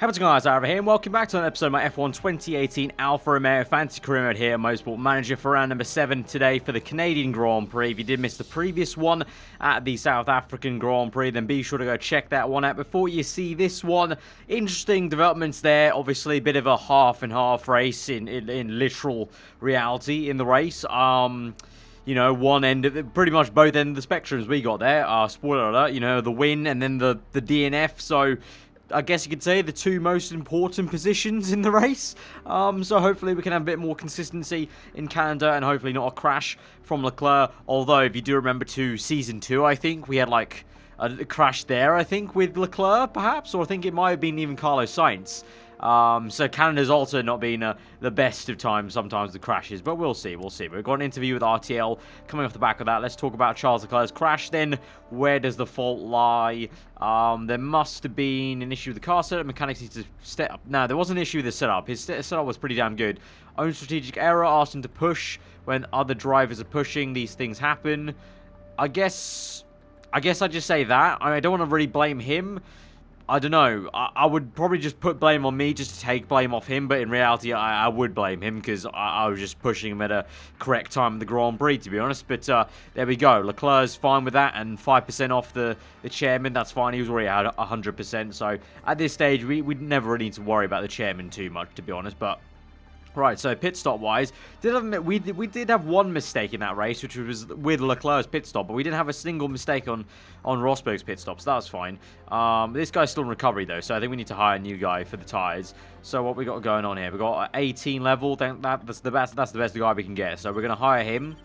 Hey, what's going on, guys? Aarava here, and welcome back to an episode of my F1 2018 Alfa Romeo Fantasy Career Mode here, Motorsport Manager for round number 7 today for the Canadian Grand Prix. If you did miss the previous one at the South African Grand Prix, then be sure to go check that one out before you see this one. Interesting developments there. Obviously, a bit of a half-and-half race in literal reality in the race. You know, one end of pretty much both ends of the spectrums we got there. Spoiler alert, you know, the win and then the DNF. So I guess you could say the two most important positions in the race. So hopefully we can have a bit more consistency in Canada and hopefully not a crash from Leclerc. Although, if you do remember to Season 2, I think, we had like a crash there, I think, with Leclerc, perhaps. Or I think it might have been even Carlos Sainz. So Canada's also not been the best of times, sometimes the crashes, but we'll see, We've got an interview with RTL coming off the back of that. Let's talk about Charles Leclerc's crash then. Where does the fault lie? There must have been an issue with the car setup. Mechanics need to step up. No, there was an issue with the setup. His setup was pretty damn good. Own strategic error, asked him to push when other drivers are pushing. These things happen. I guess I just say that. I don't want to really blame him. I don't know. I would probably just put blame on me just to take blame off him, but in reality, I would blame him because I was just pushing him at a correct time of the Grand Prix, to be honest. But there we go. Leclerc's fine with that, and 5% off the chairman, that's fine. He was already at 100%, so at this stage, we never really need to worry about the chairman too much, to be honest, but right, so pit stop wise, we did have one mistake in that race, which was with Leclerc's pit stop, but we didn't have a single mistake on Rosberg's pit stop, so that was fine. This guy's still in recovery though, so I think we need to hire a new guy for the tyres. So what we got going on here? We got 18 level. That's the best guy we can get. So we're gonna hire him.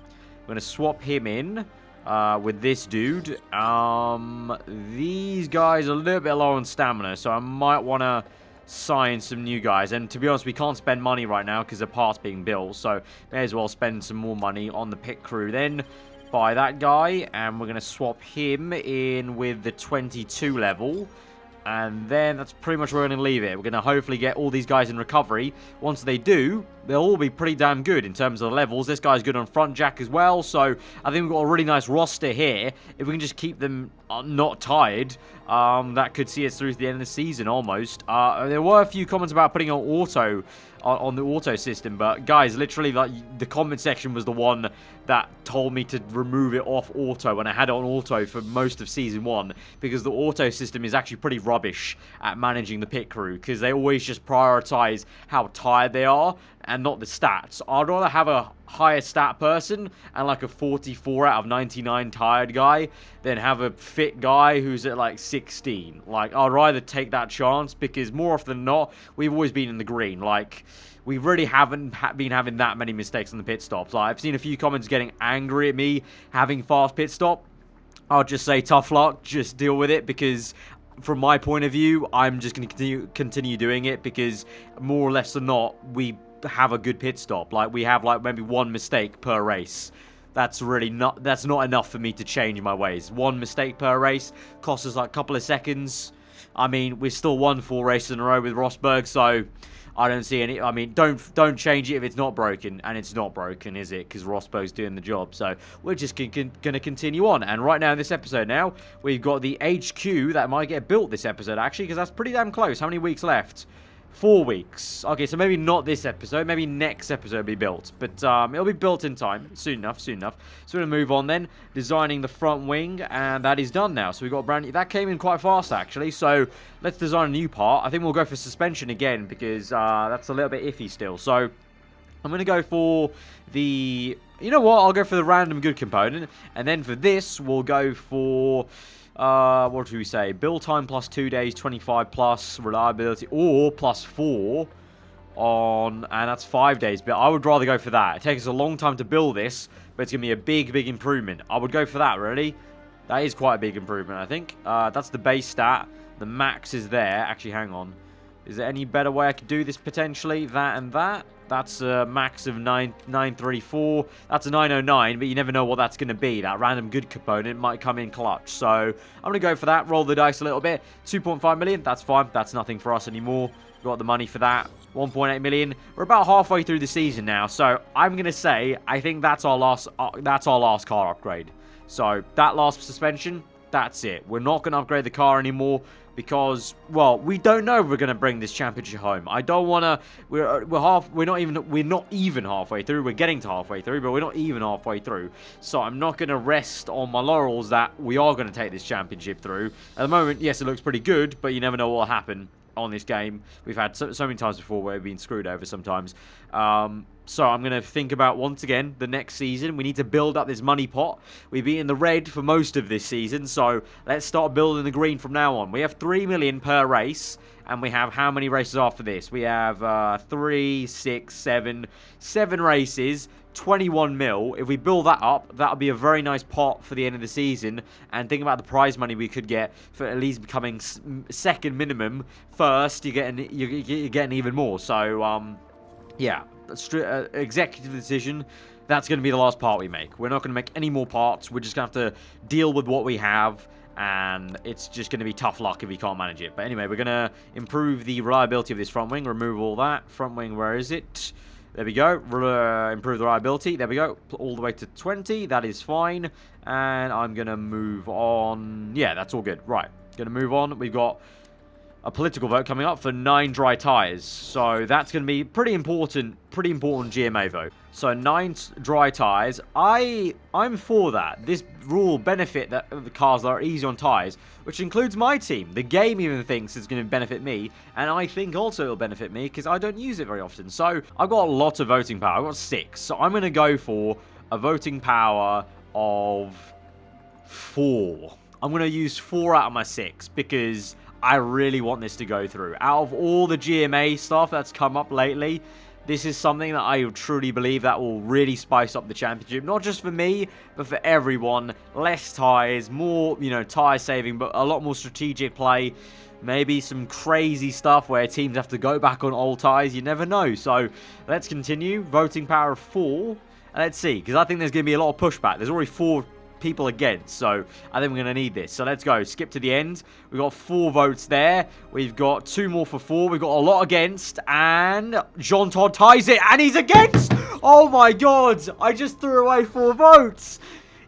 We're gonna swap him in with this dude. These guys are a little bit low on stamina, so I might wanna sign some new guys, and to be honest, we can't spend money right now because the parts being built, so may as well spend some more money on the pit crew. Then buy that guy, and we're going to swap him in with the 22 level, and then that's pretty much where we're going to leave it. We're going to hopefully get all these guys in recovery. Once they do, they'll all be pretty damn good in terms of the levels. This guy's good on front jack as well, so I think we've got a really nice roster here. If we can just keep them not tired, that could see us through to the end of the season almost. There were a few comments about putting on auto on the auto system, but guys, literally, like, the comment section was the one that told me to remove it off auto when I had it on auto for most of season 1, because the auto system is actually pretty rubbish at managing the pit crew, because they always just prioritize how tired they are and not the stats. I'd rather have a higher stat person and like a 44 out of 99 tired guy than have a fit guy who's at like 16. Like, I'd rather take that chance, because more often than not, we've always been in the green. Like, we really haven't been having that many mistakes on the pit stops. Like, I've seen a few comments getting angry at me having fast pit stop. I'll just say tough luck, just deal with it, because from my point of view, I'm just going to continue doing it, because more or less than not, we have a good pit stop. Like, we have like maybe one mistake per race. That's not enough for me to change my ways. One mistake per race costs us like a couple of seconds. I mean, we've still won 4 races in a row with Rosberg, so I don't see any. I mean, don't change it if it's not broken, and it's not broken, is it? Because Rosberg's doing the job. So we're just going to continue on. And right now in this episode, now we've got the HQ that might get built this episode, actually, because that's pretty damn close. How many weeks left? 4 weeks. Okay, so maybe not this episode. Maybe next episode will be built. But it'll be built in time. Soon enough. So we're going to move on then. Designing the front wing. And that is done now. So we've got a brand new... That came in quite fast, actually. So let's design a new part. I think we'll go for suspension again, because that's a little bit iffy still. So I'm going to go for the... You know what? I'll go for the random good component. And then for this, we'll go for... what do we say? Build time plus 2 days, 25 plus reliability, or plus 4 on, and that's 5 days. But I would rather go for that. It takes us a long time to build this, but it's going to be a big improvement. I would go for that, really. That is quite a big improvement, I think. That's the base stat. The max is there. Actually, hang on. Is there any better way I could do this potentially? That and that. That's a max of 934. That's a 909, but you never know what that's going to be. That random good component might come in clutch. So I'm going to go for that. Roll the dice a little bit. 2.5 million. That's fine. That's nothing for us anymore. Got the money for that. 1.8 million. We're about halfway through the season now. So I'm going to say I think that's our last car upgrade. So that last suspension, that's it. We're not going to upgrade the car anymore, because, well, we don't know if we're going to bring this championship home. I don't want to. We're not even halfway through. We're getting to halfway through, but we're not even halfway through. So I'm not going to rest on my laurels that we are going to take this championship through. At the moment, yes, it looks pretty good, but you never know what will happen on this game. We've had so many times before where we've been screwed over sometimes. So I'm going to think about, once again, the next season. We need to build up this money pot. We've been in the red for most of this season, so let's start building the green from now on. We have 3 million per race, and we have how many races after this? We have 3, 6, 7 races, 21 mil. If we build that up, that'll be a very nice pot for the end of the season. And think about the prize money we could get for at least becoming second minimum. First, you're getting even more. So, yeah, executive decision. That's going to be the last part we make. We're not going to make any more parts. We're just going to have to deal with what we have. And it's just going to be tough luck if we can't manage it. But anyway, we're going to improve the reliability of this front wing. Remove all that. Front wing, where is it? There we go. Improve the reliability. There we go. All the way to 20. That is fine. And I'm going to move on. Yeah, that's all good. Right. Going to move on. We've got a political vote coming up for 9 dry tyres. So that's going to be pretty important GMA vote. So 9 dry tyres. I'm for that. This rule will benefit the cars that are easy on tyres, which includes my team. The game even thinks it's going to benefit me, and I think also it'll benefit me because I don't use it very often. So I've got a lot of voting power. I've got 6. So I'm going to go for a voting power of 4. I'm going to use 4 out of my 6 because I really want this to go through. Out of all the GMA stuff that's come up lately, this is something that I truly believe that will really spice up the championship. Not just for me, but for everyone. Less tyres, more, tyre saving, but a lot more strategic play. Maybe some crazy stuff where teams have to go back on old tyres. You never know. So let's continue. Voting power of 4. Let's see, because I think there's going to be a lot of pushback. There's already 4 people against, so I think we're going to need this. So let's go. Skip to the end. We've got 4 votes there. We've got 2 more for 4. We've got a lot against, and Jean Todt ties it, and he's against! Oh my god! I just threw away 4 votes!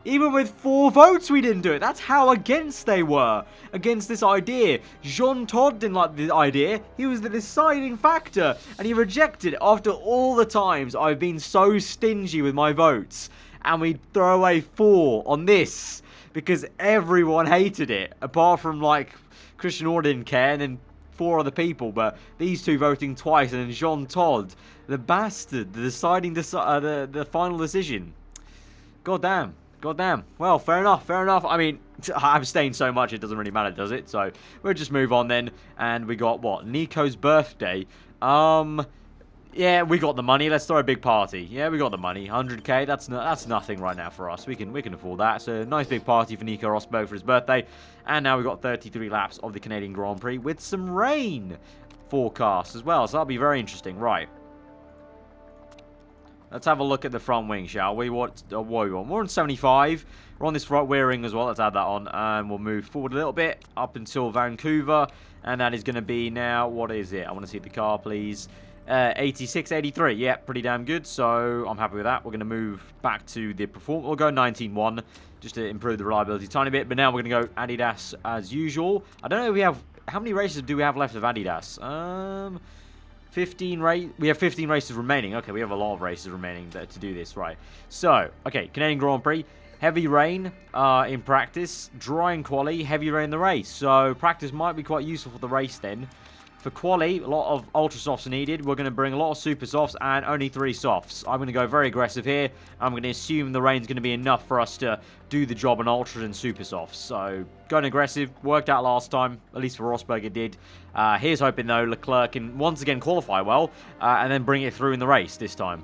Even with 4 votes, we didn't do it. That's how against they were. Against this idea. Jean Todt didn't like the idea. He was the deciding factor, and he rejected it after all the times I've been so stingy with my votes. And we throw away 4 on this because everyone hated it, apart from like Christian Orr didn't care, and then 4 other people. But these 2 voting twice, and then Jean Todt, the bastard, the the final decision. God damn. Well, fair enough. I mean, I abstained so much it doesn't really matter, does it? So we'll just move on then. And we got what? Nico's birthday. Yeah, we got the money. Let's throw a big party. Yeah, we got the money. 100k. That's nothing right now for us. We can afford that. So nice big party for Nico Rosberg for his birthday. And now we've got 33 laps of the Canadian Grand Prix with some rain forecast as well. So that'll be very interesting. Right. Let's have a look at the front wing, shall we? What do we want? We're on 75. We're on this right rear wing as well. Let's add that on. And we'll move forward a little bit up until Vancouver. And that is going to be now, what is it? I want to see the car, please. 86, 83. Yeah, pretty damn good. So I'm happy with that. We're going to move back to the performance. We'll go 19.1 just to improve the reliability a tiny bit. But now we're going to go Adidas as usual. I don't know if we have... How many races do we have left of Adidas? 15 race. We have 15 races remaining. Okay, we have a lot of races remaining to do this, right? So, okay, Canadian Grand Prix. Heavy rain in practice. Dry in quali. Heavy rain in the race. So, practice might be quite useful for the race then. For quali, a lot of ultra softs are needed. We're going to bring a lot of super softs and only 3 softs. I'm going to go very aggressive here. I'm going to assume the rain's going to be enough for us to do the job on ultras and super softs. So, going aggressive. Worked out last time. At least for Rosberg it did. Here's hoping, though, Leclerc can once again qualify well. And then bring it through in the race this time.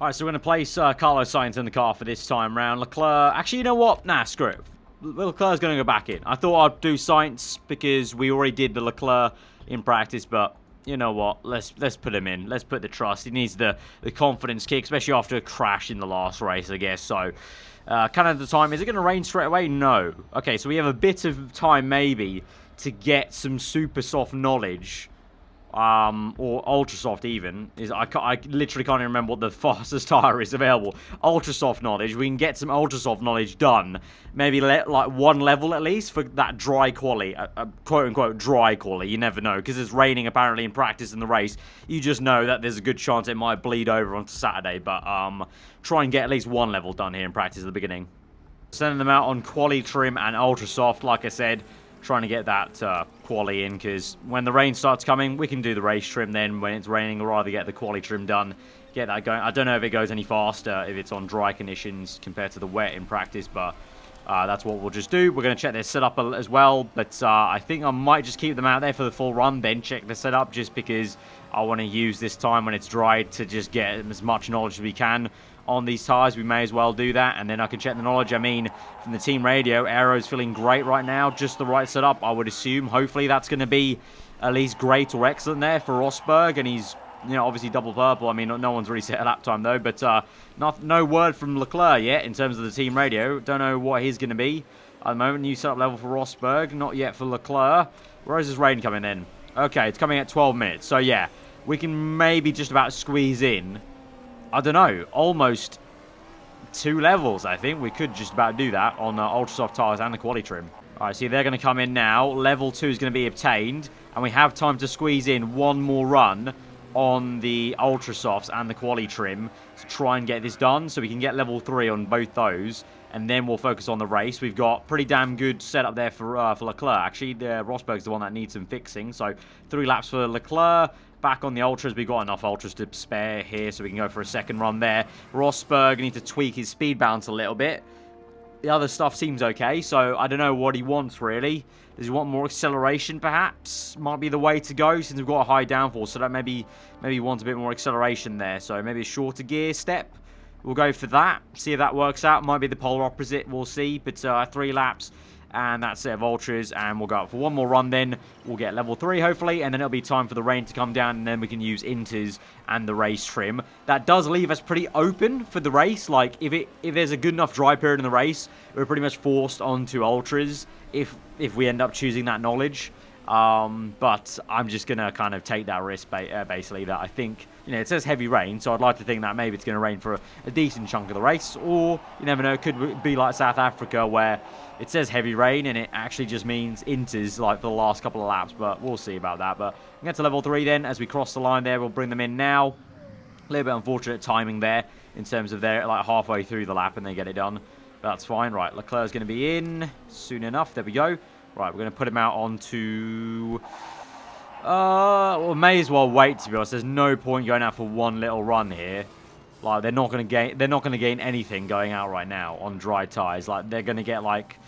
Alright, so we're going to place Carlos Sainz in the car for this time round. Leclerc... Actually, you know what? Nah, screw it. Leclerc's going to go back in. I thought I'd do Sainz because we already did the Leclerc in practice, but you know what? Let's put him in. Let's put the trust. He needs the confidence kick, especially after a crash in the last race, I guess. So, kind of the time. Is it going to rain straight away? No. Okay, so we have a bit of time maybe to get some super soft knowledge or ultra soft even, is I literally can't even remember what the fastest tire is available. Ultra soft knowledge, we can get some ultra soft knowledge done, maybe like one level at least for that dry quali, quote unquote dry quali. You never know, because it's raining apparently in practice in the race. You just know that there's a good chance it might bleed over onto Saturday, but try and get at least one level done here in practice at the beginning. Sending them out on quali trim and ultra soft, like I said, trying to get that quali in, because when the rain starts coming, we can do the race trim. Then when it's raining, we'll rather get the quali trim done, get that going. I don't know if it goes any faster if it's on dry conditions compared to the wet in practice, but that's what we'll just do. We're going to check their setup as well, but I think I might just keep them out there for the full run, then check the setup, just because I want to use this time when it's dry to just get as much knowledge as we can on these tires. We may as well do that, and then I can check the knowledge. I mean, from the team radio, Aero's feeling great right now, just the right setup, I would assume. Hopefully that's going to be at least great or excellent there for Rosberg, and he's, you know, obviously double purple. I mean, no one's really set a lap time though, but no word from Leclerc yet in terms of the team radio. Don't know what he's going to be at the moment. New setup level for Rosberg, not yet for Leclerc. Where is this rain coming in? Okay, it's coming at 12 minutes, so yeah, we can maybe just about squeeze in, I don't know, almost 2 levels. I think we could just about do that on ultra soft tires and the quali trim. Alright, see, they're going to come in now. Level 2 is going to be obtained, and we have time to squeeze in one more run on the ultra softs and the quali trim to try and get this done, so we can get level 3 on both those, and then we'll focus on the race. We've got pretty damn good setup there for Leclerc. Actually, Rosberg's the one that needs some fixing, so 3 laps for Leclerc. Back on the ultras, we've got enough ultras to spare here, so we can go for a second run there. Rosberg needs to tweak his speed balance a little bit. The other stuff seems okay, so I don't know what he wants really. Does he want more acceleration perhaps? Might be the way to go since we've got a high downforce, so that maybe he wants a bit more acceleration there. So maybe a shorter gear step. We'll go for that, see if that works out. Might be the polar opposite, we'll see. But 3 laps and that set of ultras, and we'll go up for one more run then. We'll get level 3 hopefully, and then it'll be time for the rain to come down, and then we can use inters and the race trim. That does leave us pretty open for the race. Like if there's a good enough dry period in the race, we're pretty much forced onto ultras if we end up choosing that knowledge. But I'm just gonna kind of take that risk basically, that I think, you know, it says heavy rain, so I'd like to think that maybe it's going to rain for a decent chunk of the race, or you never know, it could be like South Africa where it says heavy rain and it actually just means inters like for the last couple of laps, but we'll see about that. But we'll get to level 3 then as we cross the line there. We'll bring them in now. A little bit unfortunate timing there in terms of they're like halfway through the lap and they get it done, but that's fine. Right, Leclerc's going to be in soon enough. There we go. Right, we're going to put him out onto... well, may as well wait, to be honest. There's no point going out for one little run here. Like, they're not going to gain anything going out right now on dry tires. Like, they're going to get like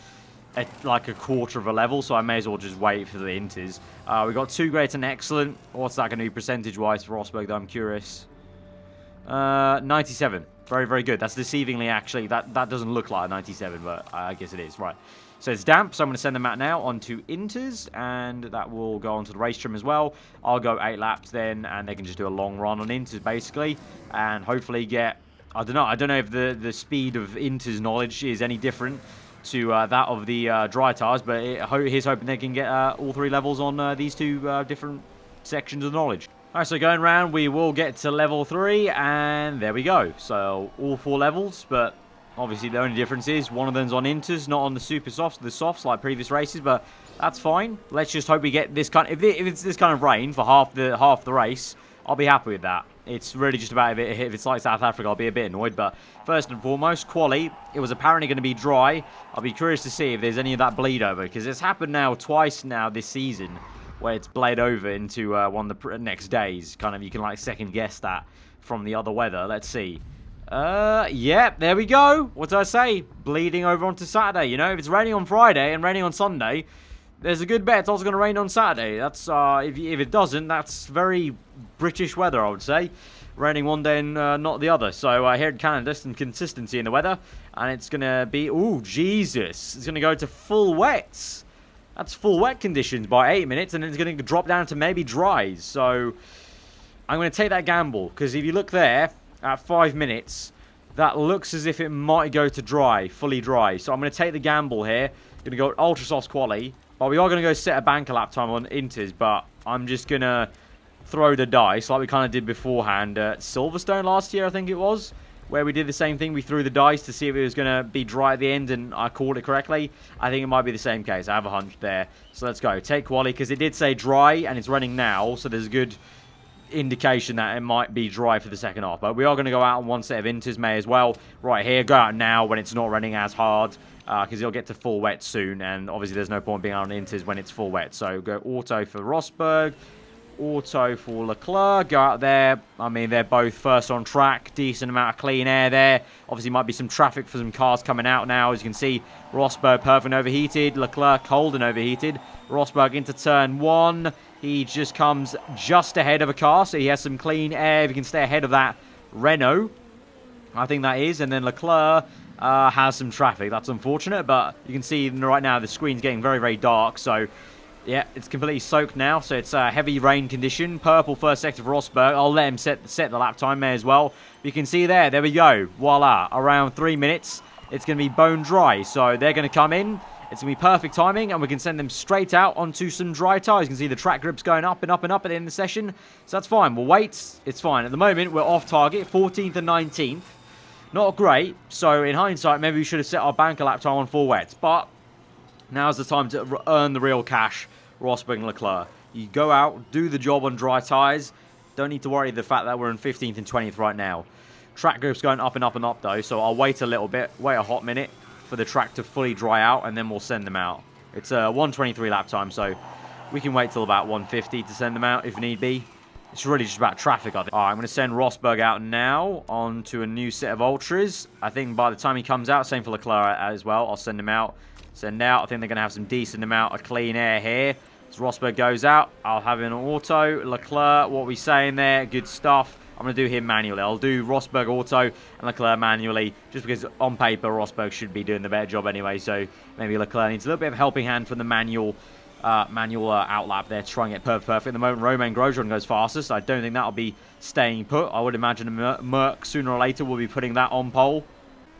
a quarter of a level, so I may as well just wait for the inters. We got 2 great and excellent. What's that going to be percentage-wise for Rosberg, though? I'm curious. 97. Very, very good. That's deceivingly, actually. That doesn't look like a 97, but I guess it is. Right. So it's damp, so I'm going to send them out now onto inters, and that will go onto the race trim as well. I'll go 8 laps then, and they can just do a long run on inters, basically, and hopefully get... I don't know if the speed of inters knowledge is any different to that of the dry tires, but he's hoping they can get all 3 levels on these 2 different sections of knowledge. Alright, so going round, we will get to level 3, and there we go. So all 4 levels, but obviously the only difference is one of them's on inters, not on the super softs, the softs like previous races, but that's fine. Let's just hope we get this kind of... If it's this kind of rain for half the race, I'll be happy with that. It's really just about if it's like South Africa, I'll be a bit annoyed. But first and foremost, quali, it was apparently going to be dry. I'll be curious to see if there's any of that bleed over, because it's happened now twice now this season where it's bled over into one of the next days. Kind of, you can like second guess that from the other weather. Let's see. Yeah, there we go. What did I say? Bleeding over onto Saturday. You know, if it's raining on Friday and raining on Sunday, there's a good bet it's also going to rain on Saturday. That's if it doesn't, that's very British weather, I would say. Raining one day and not the other. So here in Canada, some consistency in the weather, and it's going to be... Ooh, Jesus. It's going to go to full wets. That's full wet conditions by 8 minutes, and then it's going to drop down to maybe dries. So I'm going to take that gamble, because if you look there at 5 minutes, that looks as if it might go to dry, fully dry. So I'm going to take the gamble here. Going to go ultra soft quali, but we are going to go set a banker lap time on inters, but I'm just going to throw the dice like we kind of did beforehand at Silverstone last year, I think it was, where we did the same thing. We threw the dice to see if it was going to be dry at the end, and I called it correctly. I think it might be the same case. I have a hunch there. So let's go. Take quali, because it did say dry, and it's running now, so there's a good indication that it might be dry for the second half. But we are going to go out on one set of inters, may as well. Right here, go out now when it's not running as hard, because it'll get to full wet soon, and obviously there's no point being out on inters when it's full wet. So go auto for Rosberg. Auto for Leclerc. Go out there. I mean, they're both first on track. Decent amount of clean air there. Obviously, might be some traffic for some cars coming out now. As you can see, Rosberg perfect overheated. Leclerc cold and overheated. Rosberg into turn 1. He just comes just ahead of a car, so he has some clean air. If he can stay ahead of that Renault, I think that is. And then Leclerc has some traffic. That's unfortunate, but you can see right now the screen's getting very, very dark, so yeah, it's completely soaked now, so it's a heavy rain condition. Purple first sector for Rosberg. I'll let him set the lap time there as well. You can see there we go. Voila, around 3 minutes, it's going to be bone dry. So they're going to come in. It's going to be perfect timing, and we can send them straight out onto some dry tyres. You can see the track grips going up and up and up at the end of the session. So that's fine. We'll wait. It's fine. At the moment, we're off target, 14th and 19th. Not great. So in hindsight, maybe we should have set our banker lap time on full wets. But now's the time to earn the real cash. Rosberg and Leclerc. You go out, do the job on dry tyres. Don't need to worry the fact that we're in 15th and 20th right now. Track grip's going up and up and up though, so I'll wait a little bit, wait a hot minute for the track to fully dry out, and then we'll send them out. It's a 1:23 lap time, so we can wait till about 1:50 to send them out if need be. It's really just about traffic, I think. Alright, I'm going to send Rosberg out now onto a new set of Ultras. I think by the time he comes out, same for Leclerc as well, I'll send him out. Send out. I think they're going to have some decent amount of clean air here. As Rosberg goes out, I'll have an auto. Leclerc, what are we saying there? Good stuff. I'm going to do him manually. I'll do Rosberg auto and Leclerc manually, just because on paper Rosberg should be doing the better job anyway. So maybe Leclerc needs a little bit of a helping hand from the manual outlap there to try and get perfect. At the moment, Romain Grosjean goes fastest. I don't think that'll be staying put. I would imagine Merc sooner or later will be putting that on pole.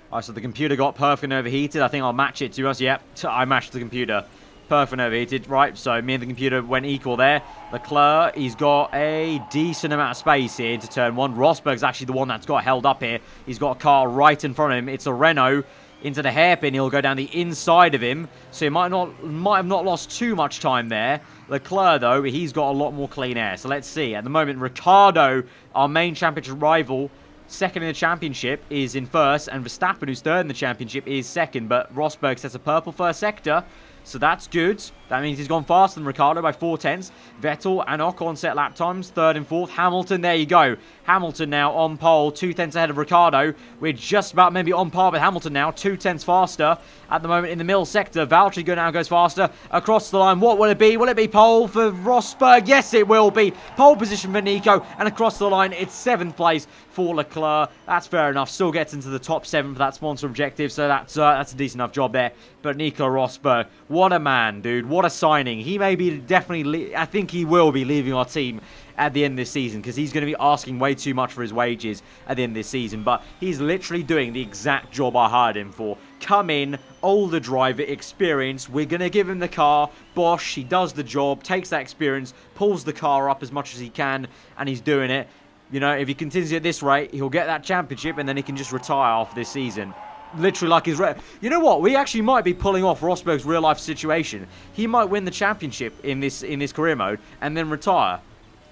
Alright, so the computer got perfect and overheated. I think I'll match it to us. Yep, I matched the computer. Perfect and overheated. Right, so me and the computer went equal there. Leclerc, he's got a decent amount of space here into turn 1. Rosberg's actually the one that's got held up here. He's got a car right in front of him. It's a Renault. Into the hairpin, he'll go down the inside of him. So he might have not lost too much time there. Leclerc, though, he's got a lot more clean air. So let's see. At the moment, Ricciardo, our main championship rival, second in the championship, is in first, and Verstappen, who's third in the championship, is second. But Rosberg sets a purple first sector, so that's good. That means he's gone faster than Ricciardo by 4/10. Vettel and Ocon set lap times, third and fourth. Hamilton, there you go. Hamilton now on pole, 2/10 ahead of Ricciardo. We're just about maybe on par with Hamilton now, 2/10 faster. At the moment in the middle sector, Valtteri now goes faster across the line. What will it be? Will it be pole for Rosberg? Yes, it will be. Pole position for Nico, and across the line, it's 7th place for Leclerc. That's fair enough. Still gets into the top 7 for that sponsor objective, so that's a decent enough job there. But Nico Rosberg, what a man, dude. What a signing. He may be definitely, I think he will be leaving our team at the end of this season, because he's going to be asking way too much for his wages at the end of this season. But he's literally doing the exact job I hired him for. Come in, older driver, experience. We're going to give him the car. Bosch, he does the job, takes that experience, pulls the car up as much as he can, and he's doing it. You know, if he continues at this rate, he'll get that championship, and then he can just retire after this season. Literally like his... You know what? We actually might be pulling off Rosberg's real-life situation. He might win the championship in this career mode and then retire.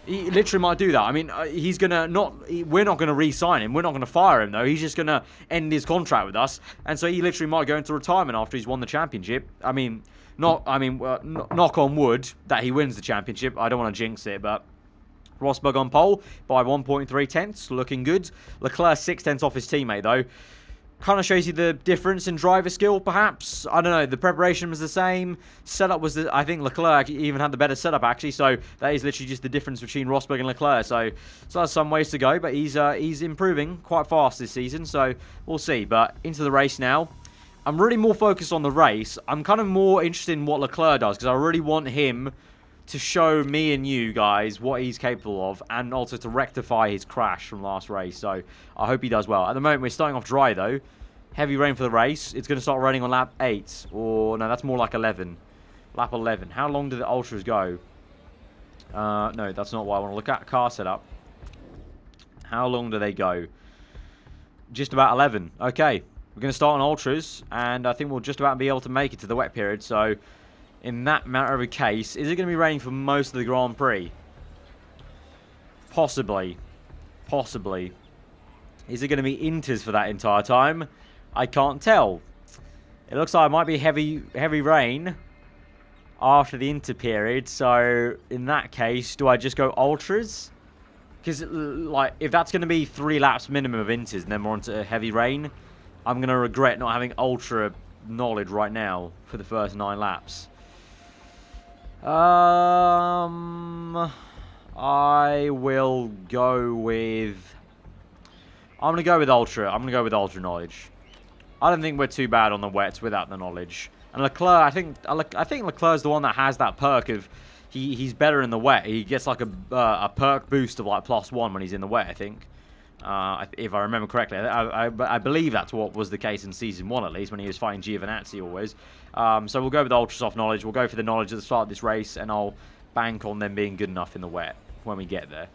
He literally might do that. I mean, he's going to not... We're not going to re-sign him. We're not going to fire him, though. He's just going to end his contract with us. And so he literally might go into retirement after he's won the championship. I mean, knock on wood that he wins the championship. I don't want to jinx it, but... Rosberg on pole by 1.3 tenths. Looking good. Leclerc 6 tenths off his teammate, though. Kind of shows you the difference in driver skill, perhaps. I don't know. The preparation was the same. Setup was I think Leclerc even had the better setup, actually. So that is literally just the difference between Rosberg and Leclerc. So there's some ways to go, but he's improving quite fast this season. So we'll see. But into the race now. I'm really more focused on the race. I'm kind of more interested in what Leclerc does, because I really want him to show me and you guys what he's capable of, and also to rectify his crash from last race. So I hope he does well. At the moment, we're starting off dry, though. Heavy rain for the race. It's going to start raining on lap 8. Or, no, that's more like 11. Lap 11. How long do the Ultras go? No, that's not what I want to look at. Car setup. How long do they go? Just about 11. Okay. We're going to start on Ultras, and I think we'll just about be able to make it to the wet period. So, in that matter of a case, is it going to be raining for most of the Grand Prix? Possibly. Possibly. Is it going to be inters for that entire time? I can't tell. It looks like it might be heavy rain after the inter period. So, in that case, do I just go Ultras? Because, like, if that's going to be 3 laps minimum of inters and then more into heavy rain, I'm going to regret not having Ultra knowledge right now for the first 9 laps. I will go with... I'm going to go with Ultra. I'm going to go with Ultra knowledge. I don't think we're too bad on the wets without the knowledge. And Leclerc, I think Leclerc's the one that has that perk of... He's better in the wet. He gets like a perk boost of like +1 when he's in the wet, I think. If I remember correctly. I believe that's what was the case in Season 1 at least, when he was fighting Giovinazzi always. So we'll go with the Ultra Soft knowledge. We'll go for the knowledge at the start of this race, and I'll bank on them being good enough in the wet when we get there.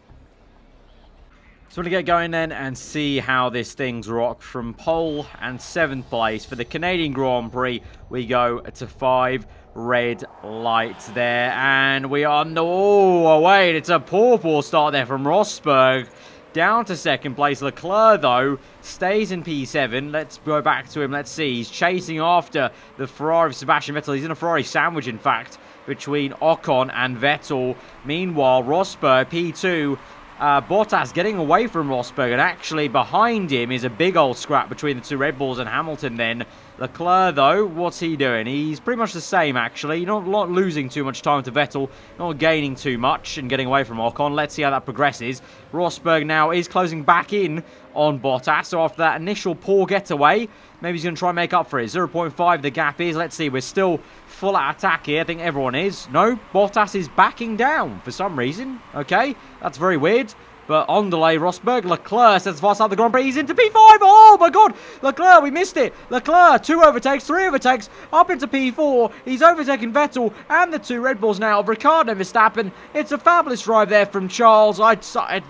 So we're going to get going then and see how this thing's rocked. From pole and 7th place for the Canadian Grand Prix, we go to 5 red lights there, and we are... Oh, wait, it's a poor start there from Rosberg. Down to 2nd place. Leclerc, though, stays in P7. Let's go back to him. Let's see. He's chasing after the Ferrari of Sebastian Vettel. He's in a Ferrari sandwich, in fact, between Ocon and Vettel. Meanwhile, Rosberg, P2... Bottas getting away from Rosberg, and actually behind him is a big old scrap between the 2 Red Bulls and Hamilton then. Leclerc, though, what's he doing? He's pretty much the same, actually. Not losing too much time to Vettel, not gaining too much and getting away from Ocon. Let's see how that progresses. Rosberg now is closing back in on Bottas, so after that initial poor getaway, maybe he's going to try and make up for it. 0.5 the gap is. Let's see, we're still full at attack here. I think everyone is. No, Bottas is backing down for some reason. Okay, that's very weird. But on delay, Rosberg, Leclerc sets fast out the Grand Prix. He's into P5. Oh, my God. Leclerc, we missed it. Leclerc, 2 overtakes, 3 overtakes, up into P4. He's overtaken Vettel and the 2 Red Bulls now. Ricciardo and Verstappen. It's a fabulous drive there from Charles. I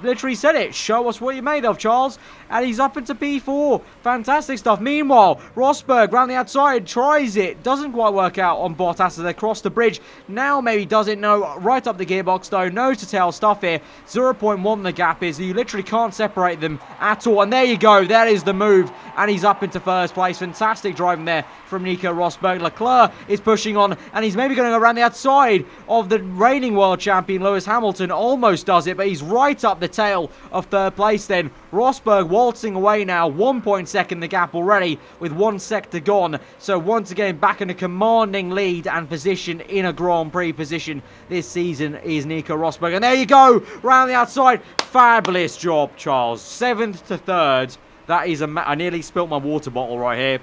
literally said it. Show us what you're made of, Charles. And he's up into P4. Fantastic stuff. Meanwhile, Rosberg round the outside tries it. Doesn't quite work out on Bottas as they cross the bridge. Now maybe does it. No, right up the gearbox though. No to tail stuff here. 0.1 the gap is. You literally can't separate them at all. And there you go. That is the move. And he's up into 1st place. Fantastic driving there from Nico Rosberg. Leclerc is pushing on. And he's maybe going to go around the outside of the reigning world champion Lewis Hamilton. Almost does it. But he's right up the tail of 3rd place then. Rosberg waltzing away now. 1.2 the gap already with 1 sector gone. So once again back in a commanding lead and position in a Grand Prix position this season is Nico Rosberg. And there you go. Round the outside. Fabulous job, Charles. 7th to 3rd. That is I nearly spilt my water bottle right here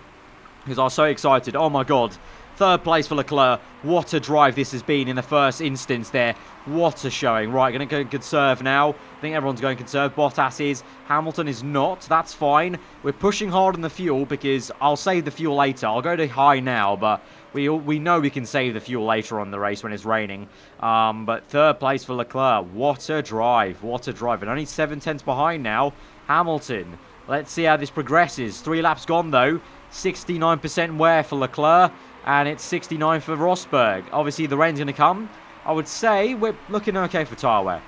because I was so excited. Oh my God. 3rd place for Leclerc. What a drive this has been in the first instance there. What a showing. Right, going to go conserve now. I think everyone's going conserve. Bottas is. Hamilton is not. That's fine. We're pushing hard on the fuel because I'll save the fuel later. I'll go to high now, but we know we can save the fuel later on the race when it's raining. But 3rd place for Leclerc. What a drive. What a drive. And only 7/10 behind now. Hamilton. Let's see how this progresses. 3 laps gone, though. 69% wear for Leclerc. And it's 69 for Rosberg. Obviously, the rain's going to come. I would say we're looking okay for tyre wear.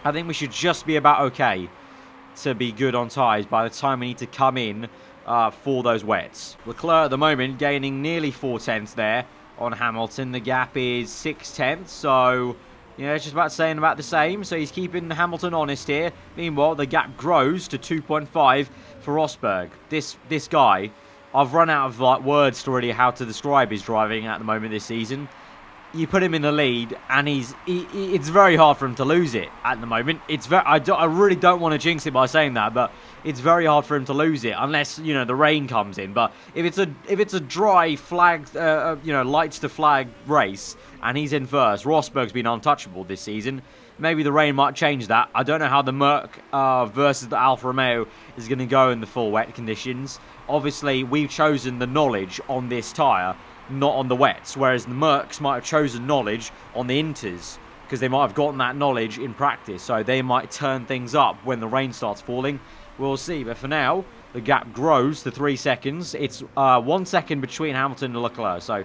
I think we should just be about okay to be good on tyres by the time we need to come in for those wets. Leclerc at the moment gaining nearly 4/10 there on Hamilton. The gap is 6/10, so yeah, it's just about saying about the same. So he's keeping Hamilton honest here. Meanwhile, the gap grows to 2.5 for Rosberg. This guy, I've run out of like words to really how to describe his driving at the moment this season. You put him in the lead, and it's very hard for him to lose it at the moment. I really don't want to jinx it by saying that, but it's very hard for him to lose it unless the rain comes in. But if it's a dry flag, lights to flag race, and he's in first, Rosberg's been untouchable this season. Maybe the rain might change that. I don't know how the Merc versus the Alfa Romeo is going to go in the full wet conditions. Obviously, we've chosen the knowledge on this tyre, not on the wets, whereas the Mercs might have chosen knowledge on the inters, because they might have gotten that knowledge in practice. So they might turn things up when the rain starts falling. We'll see. But for now, the gap grows to 3 seconds. It's 1 second between Hamilton and Leclerc. So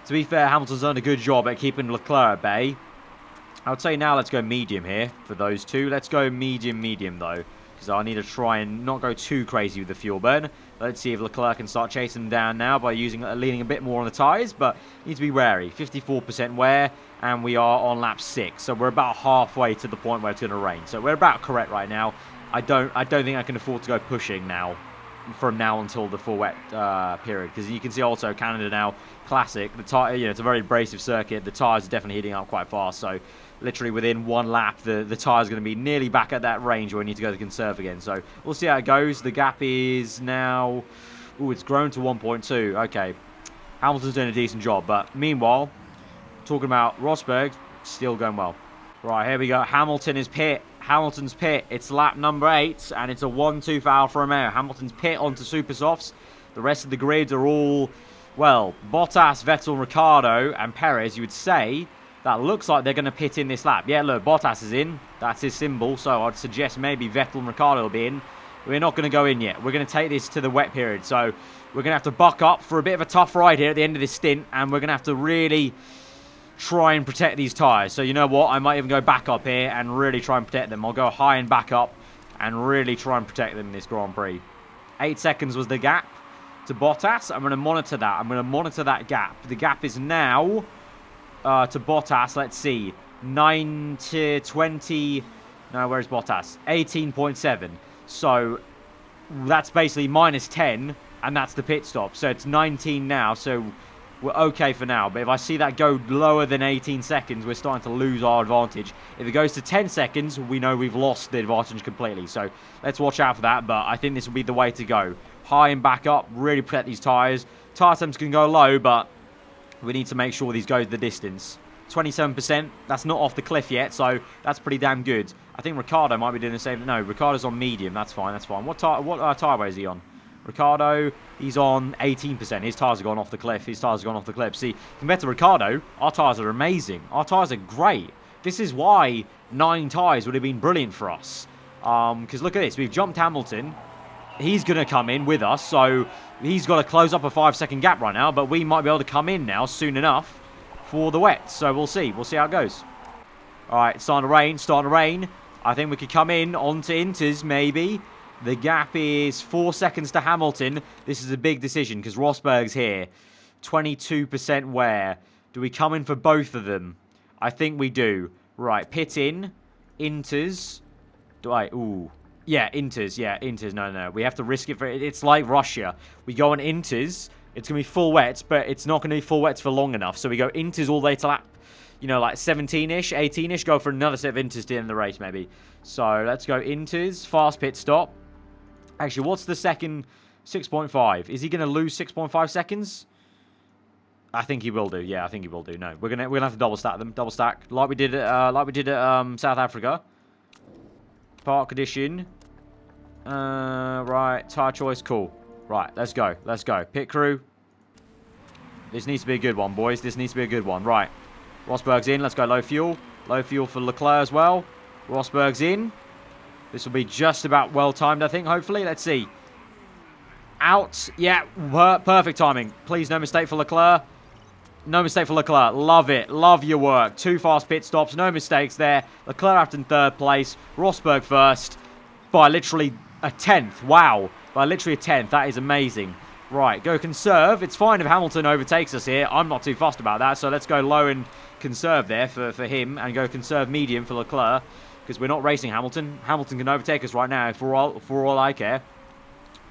to be fair, Hamilton's done a good job at keeping Leclerc at bay. I would say now let's go medium here for those two. Let's go medium though, because I need to try and not go too crazy with the fuel burn. Let's see if Leclerc can start chasing them down now by leaning a bit more on the tyres, but you need to be wary. 54% wear, and we are on lap 6, so we're about halfway to the point where it's going to rain. So we're about correct right now. I don't think I can afford to go pushing now, from now until the full wet period, because you can see also Canada now classic. The tire, it's a very abrasive circuit. The tyres are definitely heating up quite fast, so literally within 1 lap, the tyre's going to be nearly back at that range where we need to go to conserve again. So we'll see how it goes. The gap is now, it's grown to 1.2. Okay, Hamilton's doing a decent job, but meanwhile, talking about Rosberg, still going well. Right, here we go. Hamilton's pit. It's lap number 8, and it's a 1-2 for Alfa Romeo. Hamilton's pit onto super softs. The rest of the grids are all, well, Bottas, Vettel, Ricciardo, and Perez, you would say. That looks like they're going to pit in this lap. Yeah, look, Bottas is in. That's his symbol, so I'd suggest maybe Vettel and Ricciardo will be in. We're not going to go in yet. We're going to take this to the wet period, so we're going to have to buck up for a bit of a tough ride here at the end of this stint, and we're going to have to really try and protect these tyres. So you know what? I might even go back up here and really try and protect them. I'll go high and back up and really try and protect them in this Grand Prix. 8 seconds was the gap to Bottas. I'm going to monitor that. I'm going to monitor that gap. The gap is now to Bottas. Let's see. 9 to 20. No, where's Bottas? 18.7. So that's basically minus 10, and that's the pit stop. So it's 19 now. So we're okay for now, but if I see that go lower than 18 seconds, we're starting to lose our advantage. If it goes to 10 seconds, we know we've lost the advantage completely. So let's watch out for that, but I think this will be the way to go. High and back up, really protect these tyres. Tyre temps can go low, but we need to make sure these go the distance. 27%, that's not off the cliff yet, so that's pretty damn good. I think Ricciardo might be doing the same. No, Ricciardo's on medium, that's fine. What tyre weight is he on? Ricciardo, he's on 18%. His tyres have gone off the cliff. See, compared to Ricciardo, our tyres are amazing. Our tyres are great. This is why 9 tyres would have been brilliant for us. Because look at this. We've jumped Hamilton. He's going to come in with us. So he's got to close up a 5-second gap right now. But we might be able to come in now soon enough for the wet. So we'll see. We'll see how it goes. All right, it's starting to rain. I think we could come in onto Inters maybe. The gap is 4 seconds to Hamilton. This is a big decision because Rosberg's here. 22% wear. Do we come in for both of them? I think we do. Right, pit in. Inters. Yeah, Inters. No. We have to risk it for it. It's like Russia. We go on Inters. It's going to be full wets, but it's not going to be full wets for long enough. So we go Inters all the way to lap, like 17-ish, 18-ish. Go for another set of Inters to end the race, maybe. So let's go Inters. Fast pit stop. Actually, what's the second? 6.5. Is he going to lose 6.5 seconds? I think he will do. Yeah, I think he will do. No, we're gonna have to double stack them. Double stack like we did at South Africa. Park condition. Right, tire choice. Cool. Right, let's go. Pit crew. This needs to be a good one, boys. This needs to be a good one. Right, Rosberg's in. Let's go low fuel. Low fuel for Leclerc as well. Rosberg's in. This will be just about well timed, I think, hopefully. Let's see. Out. Yeah, perfect timing. Please, no mistake for Leclerc. No mistake for Leclerc. Love it. Love your work. 2 fast pit stops. No mistakes there. Leclerc after in 3rd place. Rosberg first by literally a 10th. Wow. By literally a 10th. That is amazing. Right, go conserve. It's fine if Hamilton overtakes us here. I'm not too fussed about that. So let's go low and conserve there for him and go conserve medium for Leclerc. Because we're not racing Hamilton. Hamilton can overtake us right now for all I care.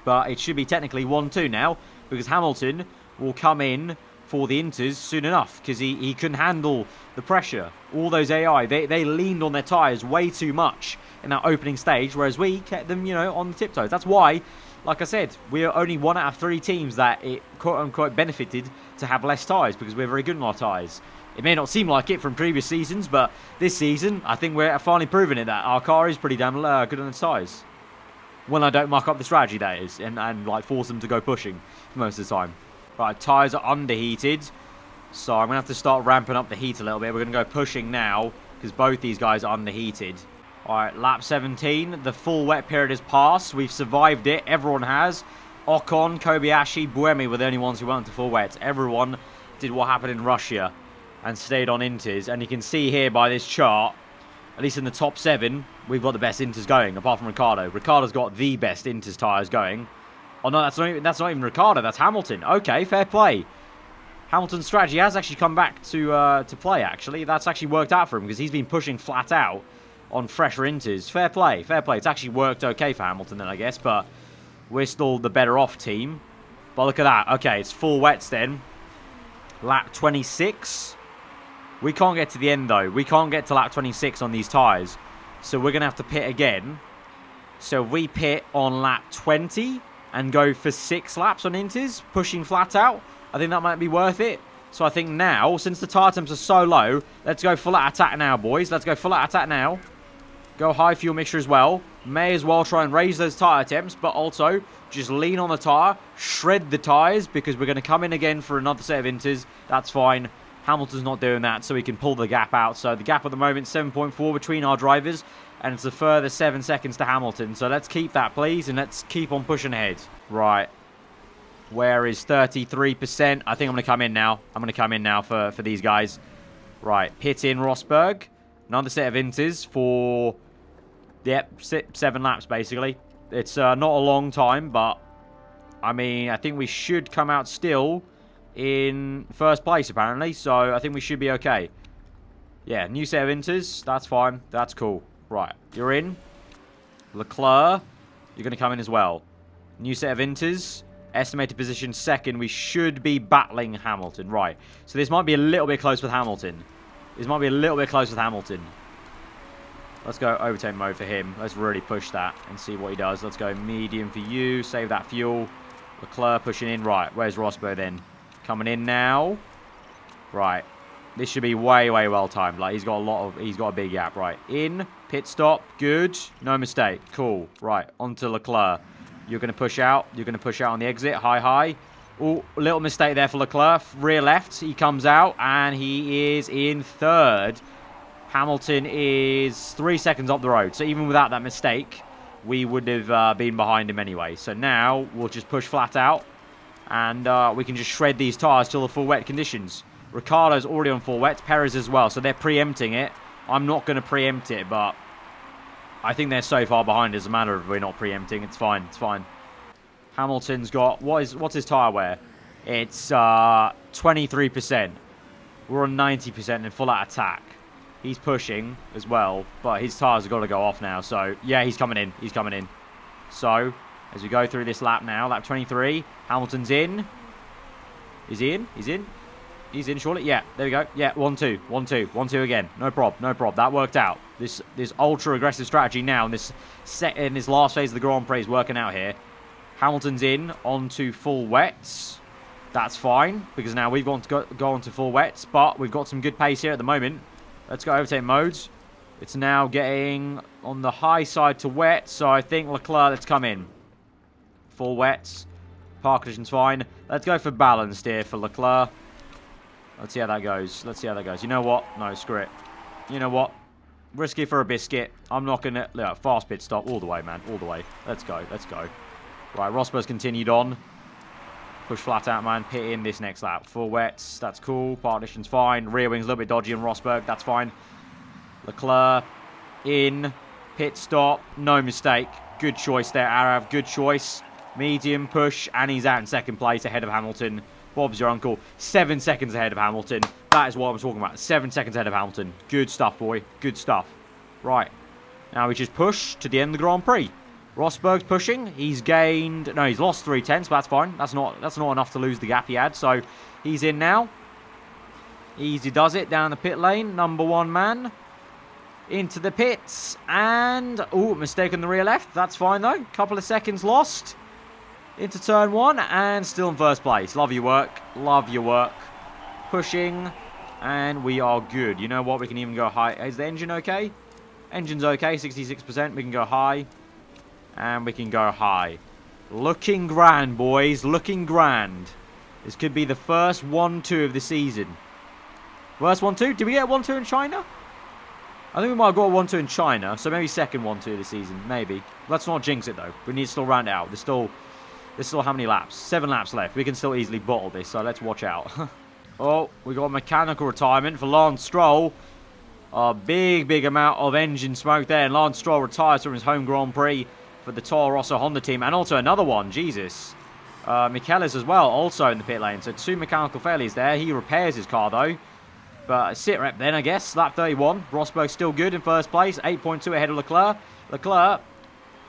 But it should be technically 1-2 now. Because Hamilton will come in for the Inters soon enough. Because he couldn't handle the pressure. All those AI, they leaned on their tyres way too much in that opening stage. Whereas we kept them, on the tiptoes. That's why, like I said, we are only 1 out of 3 teams that it quote-unquote benefited to have less tyres. Because we're very good on our tyres. It may not seem like it from previous seasons, but this season, I think we're finally proving it that our car is pretty damn good on its tyres. When I don't muck up the strategy, that is, and like force them to go pushing most of the time. Right, tyres are underheated, so I'm going to have to start ramping up the heat a little bit. We're going to go pushing now, because both these guys are underheated. Alright, lap 17. The full wet period has passed. We've survived it. Everyone has. Ocon, Kobayashi, Buemi were the only ones who went to full wet. Everyone did what happened in Russia and stayed on inters. And you can see here by this chart, at least in the top 7, we've got the best inters going, apart from Ricciardo. Ricciardo's got the best inters tyres going. Oh no, that's not even Ricciardo, that's Hamilton. Okay, fair play. Hamilton's strategy has actually come back to play, actually. That's actually worked out for him, because he's been pushing flat out on fresher inters. Fair play, fair play. It's actually worked okay for Hamilton then, I guess, but we're still the better off team. But look at that. Okay, it's full wets then. Lap 26. We can't get to the end, though. We can't get to lap 26 on these tyres. So we're going to have to pit again. So if we pit on lap 20 and go for 6 laps on inters, pushing flat out, I think that might be worth it. So I think now, since the tyre temps are so low, let's go full out attack now, boys. Let's go full out attack now. Go high fuel mixture as well. May as well try and raise those tyre temps, but also just lean on the tyre, shred the tyres, because we're going to come in again for another set of inters. That's fine. Hamilton's not doing that, so we can pull the gap out. So the gap at the moment, 7.4 between our drivers, and it's a further 7 seconds to Hamilton. So let's keep that, please, and let's keep on pushing ahead. Right. Where is 33%? I think I'm going to come in now. I'm going to come in now for these guys. Right. Pit in Rosberg. Another set of inters for, yep, 7 laps, basically. It's not a long time, but, I mean, I think we should come out still in first place, apparently. So I think we should be okay. Yeah, new set of inters. That's fine. That's cool. Right. You're in. Leclerc. You're going to come in as well. New set of inters. Estimated position second. We should be battling Hamilton. Right. So this might be a little bit close with Hamilton. This might be a little bit close with Hamilton. Let's go overtake mode for him. Let's really push that and see what he does. Let's go medium for you. Save that fuel. Leclerc pushing in. Right. Where's Rosberg then? Coming in now. Right. This should be way, way well timed. Like, he's got a big gap. Right. In. Pit stop. Good. No mistake. Cool. Right. Onto Leclerc. You're going to push out. You're going to push out on the exit. High, high. Oh, little mistake there for Leclerc. Rear left. He comes out, and he is in third. Hamilton is 3 seconds up the road. So even without that mistake, we would have been behind him anyway. So now we'll just push flat out, and we can just shred these tyres till the full wet conditions. Ricciardo's already on full wet. Perez as well. So they're preempting it. I'm not going to preempt it, but I think they're so far behind. It doesn't matter if we're not preempting. It's fine. It's fine. Hamilton's got... What's his tyre wear? It's 23%. We're on 90% in full out attack. He's pushing as well, but his tyres have got to go off now. So, yeah, he's coming in. He's coming in. So, as we go through this lap now, lap 23, Hamilton's in. Is he in? He's in. He's in, surely. Yeah, there we go. Yeah, 1-2. 1-2. 1-2 again. No prob. No prob. That worked out. This ultra-aggressive strategy now in this last phase of the Grand Prix is working out here. Hamilton's in onto full wets. That's fine, because now we've got to go onto full wets, but we've got some good pace here at the moment. Let's go overtake modes. It's now getting on the high side to wet, so I think Leclerc, let's come in. Full wets. Park condition's fine. Let's go for balanced here for Leclerc. Let's see how that goes. Let's see how that goes. You know what? No, screw it. You know what? Risky for a biscuit. I'm not going to... Look, fast pit stop all the way, man. All the way. Let's go. Let's go. Right, Rosberg's continued on. Push flat out, man. Pit in this next lap. Full wets. That's cool. Partition's fine. Rear wing's a little bit dodgy on Rosberg. That's fine. Leclerc in. Pit stop. No mistake. Good choice there, aarava. Good choice. Medium push. And he's out in second place ahead of Hamilton. Bob's your uncle. 7 seconds ahead of Hamilton. That is what I'm talking about. 7 seconds ahead of Hamilton. Good stuff, boy. Good stuff. Right. Now we just push to the end of the Grand Prix. Rosberg's pushing. He's gained... No, he's lost 3/10, but that's fine. That's not enough to lose the gap he had. So he's in now. Easy does it down the pit lane. Number 1 man. Into the pits. And... Oh, mistake on the rear left. That's fine, though. Couple of seconds lost. Into turn 1 and still in first place. Love your work. Love your work. Pushing. And we are good. You know what? We can even go high. Is the engine okay? Engine's okay. 66%. We can go high. And we can go high. Looking grand, boys. Looking grand. This could be the first 1-2 of the season. First 1-2? Did we get 1-2 in China? I think we might have got a 1-2 in China, so maybe second 1-2 this season, maybe. Let's not jinx it, though. We need to still round it out. There's still how many laps? 7 laps left. We can still easily bottle this, so let's watch out. Oh, we got a mechanical retirement for Lance Stroll. A big amount of engine smoke there, and Lance Stroll retires from his home Grand Prix for the Toro Rosso Honda team, and also another one, Jesus. Michelis as well, also in the pit lane, so 2 mechanical failures there. He repairs his car, though. But sit rep then, I guess. Lap 31. Rosberg still good in first place. 8.2 ahead of Leclerc. Leclerc,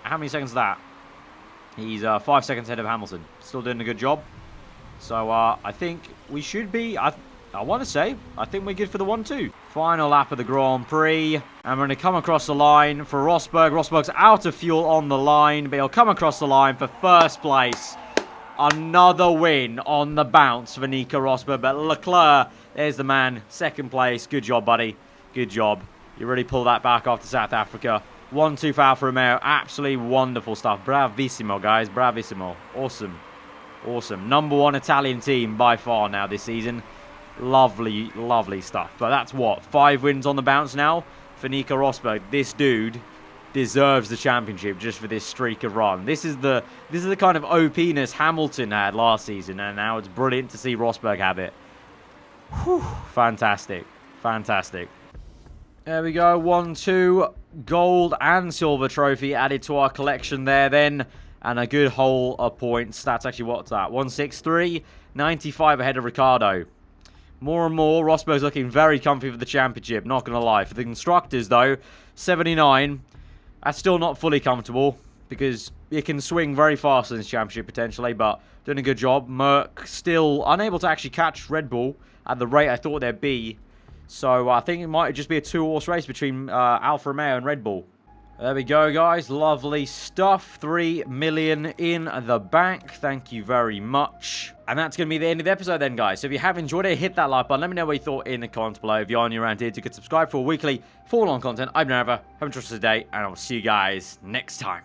how many seconds is that? He's 5 seconds ahead of Hamilton. Still doing a good job. So I think we should be... I want to say, I think we're good for the 1-2. Final lap of the Grand Prix. And we're going to come across the line for Rosberg. Rosberg's out of fuel on the line, but he'll come across the line for first place. Another win on the bounce for Nico Rosberg. But Leclerc, there's the man. Second place. Good job, buddy. Good job. You really pulled that back after South Africa. 1-2 for Alfa Romeo. Absolutely wonderful stuff. Bravissimo, guys. Bravissimo. Awesome. Awesome. #1 Italian team by far now this season. Lovely, lovely stuff. But that's what? 5 wins on the bounce now for Nico Rosberg. This dude deserves the championship just for this streak of run. This is the kind of OP-ness Hamilton had last season, and now it's brilliant to see Rosberg have it. Whew, fantastic. Fantastic. There we go. 1-2 gold and silver trophy added to our collection there then. And a good haul of points. That's actually what's that? 163, 95 ahead of Ricardo. More and more, Rosberg's looking very comfy for the championship, not going to lie. For the constructors, though, 79. That's still not fully comfortable because it can swing very fast in this championship potentially, but doing a good job. Merc still unable to actually catch Red Bull at the rate I thought they'd be. So I think it might just be a 2-horse race between Alfa Romeo and Red Bull. There we go, guys. Lovely stuff. 3 million in the bank. Thank you very much. And that's going to be the end of the episode then, guys. So if you have enjoyed it, hit that like button. Let me know what you thought in the comments below. If you're new around here, you can subscribe for weekly full-on content. I'm Aarava. Have a trusted day, and I'll see you guys next time.